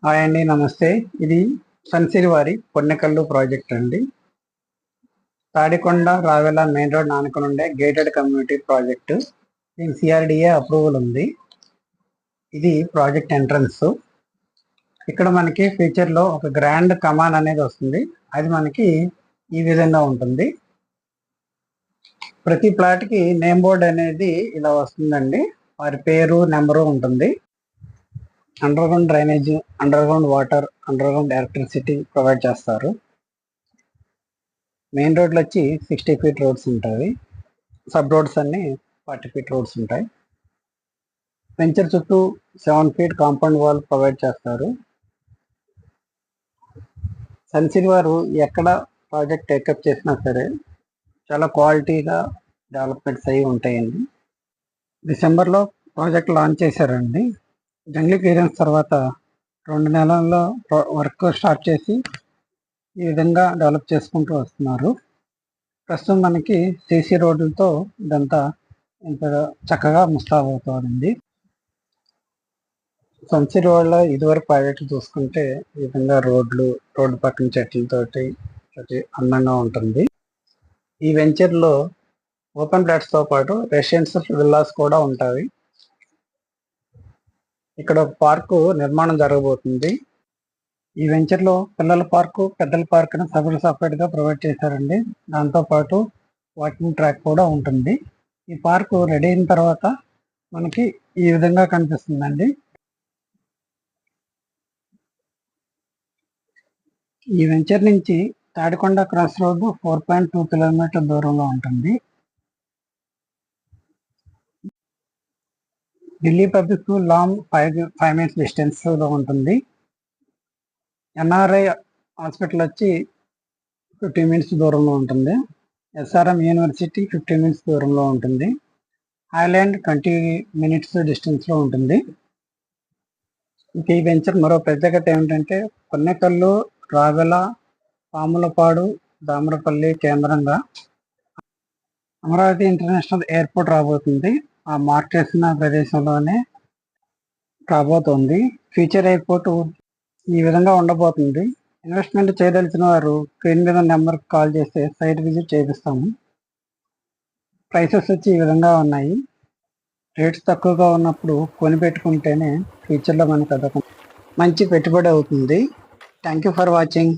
Hi అండి, నమస్తే. ఇది సన్సిరి వారి పొన్నెకల్లు ప్రాజెక్ట్ అండి. తాడికొండ రావెల మెయిన్ రోడ్ నానుకొని ఉండే గేటెడ్ కమ్యూనిటీ ప్రాజెక్టు. దీని సిఆర్డిఏ అప్రూవల్ ఉంది. ఇది ప్రాజెక్ట్ ఎంట్రన్స్. ఇక్కడ మనకి ఫ్యూచర్లో ఒక గ్రాండ్ కమాన్ అనేది వస్తుంది. అది మనకి ఈ విధంగా ఉంటుంది. ప్రతి ప్లాట్కి నేమ్ బోర్డ్ అనేది ఇలా వస్తుందండి. వారి పేరు, నెంబరు ఉంటుంది. Under ground drainage, under ground water, under ground electricity provide చేస్తారు. మెయిన్ రోడ్లు వచ్చి 60 ఫీట్ రోడ్స్ ఉంటాయి. సబ్ రోడ్స్ అన్ని 40 ఫీట్ రోడ్స్ ఉంటాయి. వెంచర్ చుట్టూ 7 ఫీట్ కాంపౌండ్ వాల్ ప్రొవైడ్ చేస్తారు. సన్సిరి వారు ఎక్కడ ప్రాజెక్ట్ టేకప్ చేసినా సరే చాలా క్వాలిటీగా డెవలప్మెంట్స్ అయ్యి ఉంటాయండి. డిసెంబర్లో ప్రాజెక్ట్ లాంచ్ చేశారండి. జంగ్లీ క్లియరెన్స్ తర్వాత 2 నెలల్లో వర్క్ స్టార్ట్ చేసి ఈ విధంగా డెవలప్ చేసుకుంటూ వస్తున్నారు. ప్రస్తుతం మనకి సీసీ రోడ్లతో ఇదంతా ఇంత చక్కగా ముస్తాబవుతోంది. సన్సిరి రోడ్లో ఇదివరకు ప్రాజెక్టు చూసుకుంటే ఈ విధంగా రోడ్డు పక్కన చెట్లతోటి అందంగా ఉంటుంది. ఈ వెంచర్లో ఓపెన్ ప్లాట్స్తో పాటు రెసిడెన్షియల్ విల్లాస్ కూడా ఉంటాయి. ఇక్కడ ఒక పార్కు నిర్మాణం జరగబోతుంది. ఈ వెంచర్లో పిల్లల పార్కు, పెద్దల పార్క్ అని సపరేట్గా ప్రొవైడ్ చేశారండి. దాంతోపాటు వాకింగ్ ట్రాక్ కూడా ఉంటుంది. ఈ పార్కు రెడీ అయిన తర్వాత మనకి ఈ విధంగా కనిపిస్తుందండి. ఈ వెంచర్ నుంచి తాడికొండ క్రాస్ రోడ్డు 4.2 కిలోమీటర్ దూరంలో ఉంటుంది. Delhi public school long 5 minutes డిస్టెన్స్లో ఉంటుంది. ఎన్ఆర్ఐ హాస్పిటల్ వచ్చి 15 మినిట్స్ దూరంలో ఉంటుంది. ఎస్ఆర్ఎం యూనివర్సిటీ 15 మినిట్స్ దూరంలో ఉంటుంది. ఐలాండ్ 20 మినిట్స్ డిస్టెన్స్లో ఉంటుంది. ఈ వెంచర్ మరో ప్రత్యేకత ఏమిటంటే పొన్నెకల్లు, రావెల, పాములపాడు, దామరపల్లి కేంద్రంగా అమరావతి ఇంటర్నేషనల్ ఎయిర్పోర్ట్ రాబోతుంది. ఆ మార్క్ చేసిన ప్రదేశంలోనే రాబోతుంది. ఫ్యూచర్ ఎయిర్పోర్ట్ ఈ విధంగా ఉండబోతుంది. ఇన్వెస్ట్మెంట్ చేయదలిచిన వారు స్క్రీన్ మీద నెంబర్కి కాల్ చేస్తే సైట్ విజిట్ చేపిస్తాము. ప్రైసెస్ వచ్చి ఈ విధంగా ఉన్నాయి. రేట్స్ తక్కువగా ఉన్నప్పుడు కొని పెట్టుకుంటేనే ఫ్యూచర్లో మనకు అదొక మంచి పెట్టుబడి అవుతుంది. Thank you for watching.